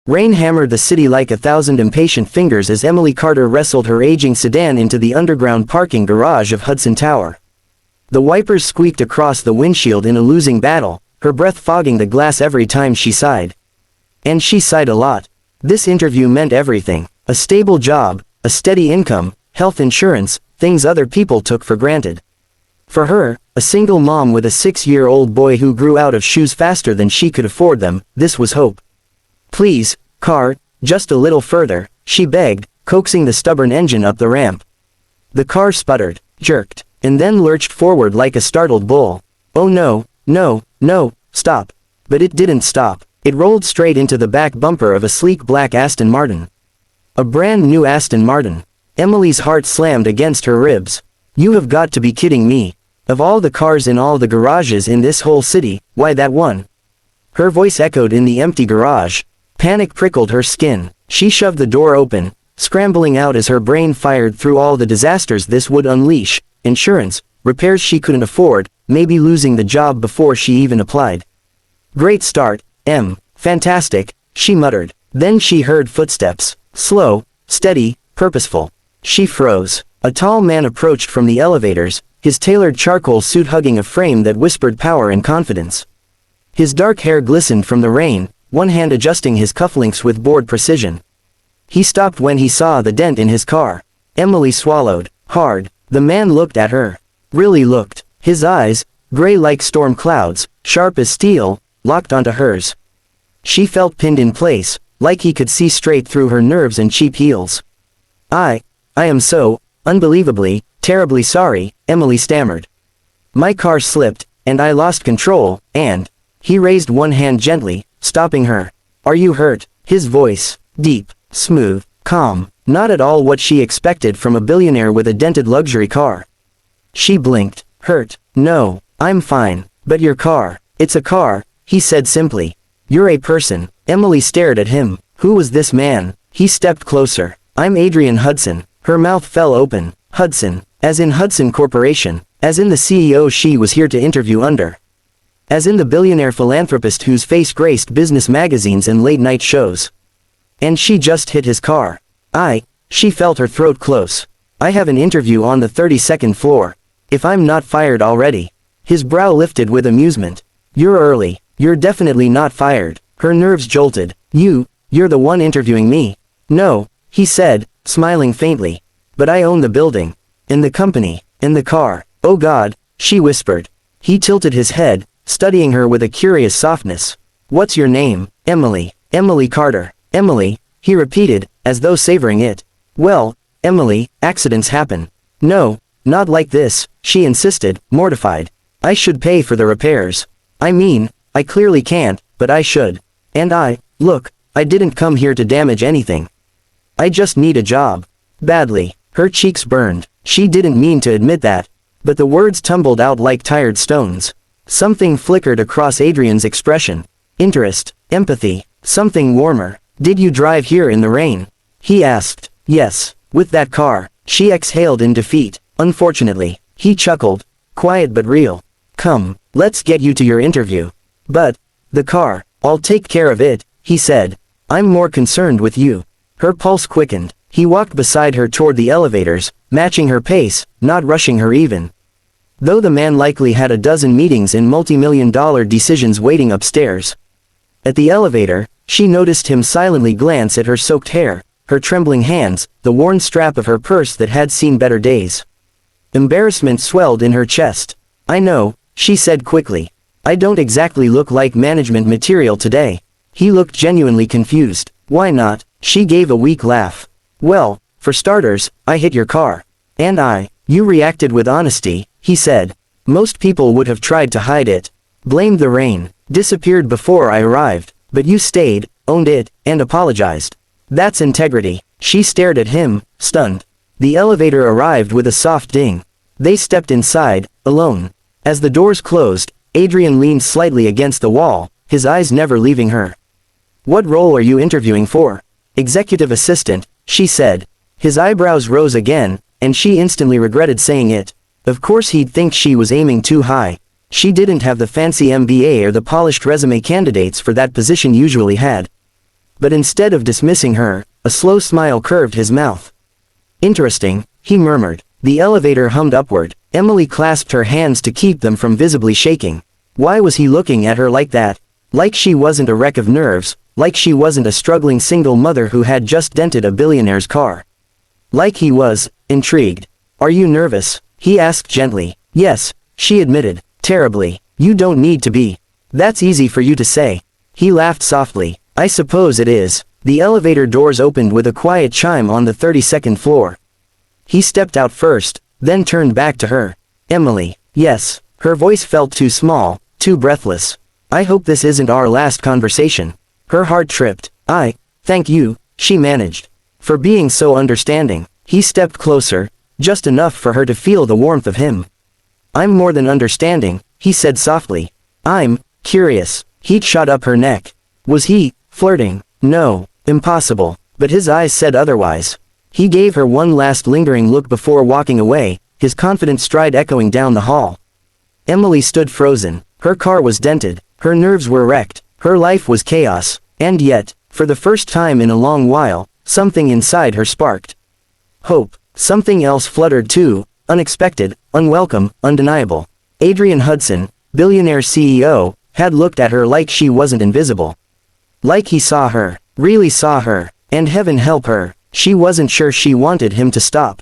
Rain hammered the city like 1,000 impatient fingers as Emily Carter wrestled her aging sedan into the underground parking garage of Hudson Tower. The wipers squeaked across the windshield in a losing battle, her breath fogging the glass every time she sighed. And she sighed a lot. This interview meant everything. A stable job, a steady income, health insurance, things other people took for granted. For her, a single mom with a 6-year-old boy who grew out of shoes faster than she could afford them, this was hope. "Please, car, just a little further," she begged, coaxing the stubborn engine up the ramp. The car sputtered, jerked, and then lurched forward like a startled bull. "Oh no, no, no, stop." But it didn't stop. It rolled straight into the back bumper of a sleek black Aston Martin. A brand new Aston Martin. Emily's heart slammed against her ribs. "You have got to be kidding me. Of all the cars in all the garages in this whole city, why that one?" Her voice echoed in the empty garage. Panic prickled her skin. She shoved the door open, scrambling out as her brain fired through all the disasters this would unleash: insurance, repairs she couldn't afford, maybe losing the job before she even applied. "Great start, Em. Fantastic," she muttered. Then she heard footsteps. Slow, steady, purposeful. She froze. A tall man approached from the elevators, his tailored charcoal suit hugging a frame that whispered power and confidence. His dark hair glistened from the rain, one hand adjusting his cufflinks with bored precision. He stopped when he saw the dent in his car. Emily swallowed hard. The man looked at her. Really looked. His eyes, gray like storm clouds, sharp as steel, locked onto hers. She felt pinned in place, like he could see straight through her nerves and cheap heels. I am so, unbelievably, terribly sorry," Emily stammered. "My car slipped, and I lost control, and..." He raised one hand gently, stopping her. "Are you hurt?" His voice, deep, smooth, calm, not at all what she expected from a billionaire with a dented luxury car. She blinked. "Hurt? No, I'm fine. But your car, it's a car," he said simply. "You're a person." Emily stared at him. Who was this man? He stepped closer. "I'm Adrian Hudson." Her mouth fell open. Hudson. As in Hudson Corporation. As in the CEO she was here to interview under. As in the billionaire philanthropist whose face graced business magazines and late-night shows. And she just hit his car. She felt her throat close. "I have an interview on the 32nd floor. If I'm not fired already." His brow lifted with amusement. "You're early. You're definitely not fired." Her nerves jolted. You're the one interviewing me." "No," he said, smiling faintly. "But I own the building. And the company. And the car." "Oh God," she whispered. He tilted his head, studying her with a curious softness. "What's your name?" "Emily. Emily Carter." "Emily," he repeated, as though savoring it. "Well, Emily, accidents happen." "No, not like this," she insisted, mortified. "I should pay for the repairs. I mean, I clearly can't, but I should. And look, I didn't come here to damage anything. I just need a job. Badly." Her cheeks burned. She didn't mean to admit that. But the words tumbled out like tired stones. Something flickered across Adrian's expression. Interest, empathy, something warmer. "Did you drive here in the rain?" he asked. "Yes, with that car." She exhaled in defeat. "Unfortunately." He chuckled. Quiet but real. "Come, let's get you to your interview." "But, the car, I'll take care of it," he said. "I'm more concerned with you." Her pulse quickened. He walked beside her toward the elevators, matching her pace, not rushing her even. Though the man likely had a dozen meetings in multi-million-dollar decisions waiting upstairs. At the elevator, she noticed him silently glance at her soaked hair, her trembling hands, the worn strap of her purse that had seen better days. Embarrassment swelled in her chest. "I know," she said quickly. "I don't exactly look like management material today." He looked genuinely confused. "Why not?" She gave a weak laugh. "Well, for starters, I hit your car. And you reacted with honesty," he said. "Most people would have tried to hide it. Blamed the rain, disappeared before I arrived, but you stayed, owned it, and apologized. That's integrity." She stared at him, stunned. The elevator arrived with a soft ding. They stepped inside, alone. As the doors closed, Adrian leaned slightly against the wall, his eyes never leaving her. "What role are you interviewing for?" "Executive assistant," she said. His eyebrows rose again, and she instantly regretted saying it. Of course he'd think she was aiming too high. She didn't have the fancy MBA or the polished resume candidates for that position usually had. But instead of dismissing her, a slow smile curved his mouth. Interesting, he murmured. The elevator hummed upward. Emily clasped her hands to keep them from visibly shaking. Why was he looking at her like that? Like she wasn't a wreck of nerves, like she wasn't a struggling single mother who had just dented a billionaire's car. Like he was, intrigued. Are you nervous? He asked gently. Yes, she admitted. Terribly. You don't need to be. That's easy for you to say. He laughed softly. I suppose it is. The elevator doors opened with a quiet chime on the 32nd floor. He stepped out first, then turned back to her. Emily. Yes. Her voice felt too small, too breathless. I hope this isn't our last conversation. Her heart tripped. Thank you, she managed. For being so understanding. He stepped closer, just enough for her to feel the warmth of him. I'm more than understanding, he said softly. I'm curious. He'd shot up her neck. Was he flirting? No, impossible. But his eyes said otherwise. He gave her one last lingering look before walking away, his confident stride echoing down the hall. Emily stood frozen. Her car was dented, her nerves were wrecked, her life was chaos, and yet, for the first time in a long while, something inside her sparked hope. Something else fluttered too, unexpected, unwelcome, undeniable. Adrian Hudson, Billionaire CEO, had looked at her like she wasn't invisible. Like he saw her, really saw her, and heaven help her, she wasn't sure she wanted him to stop.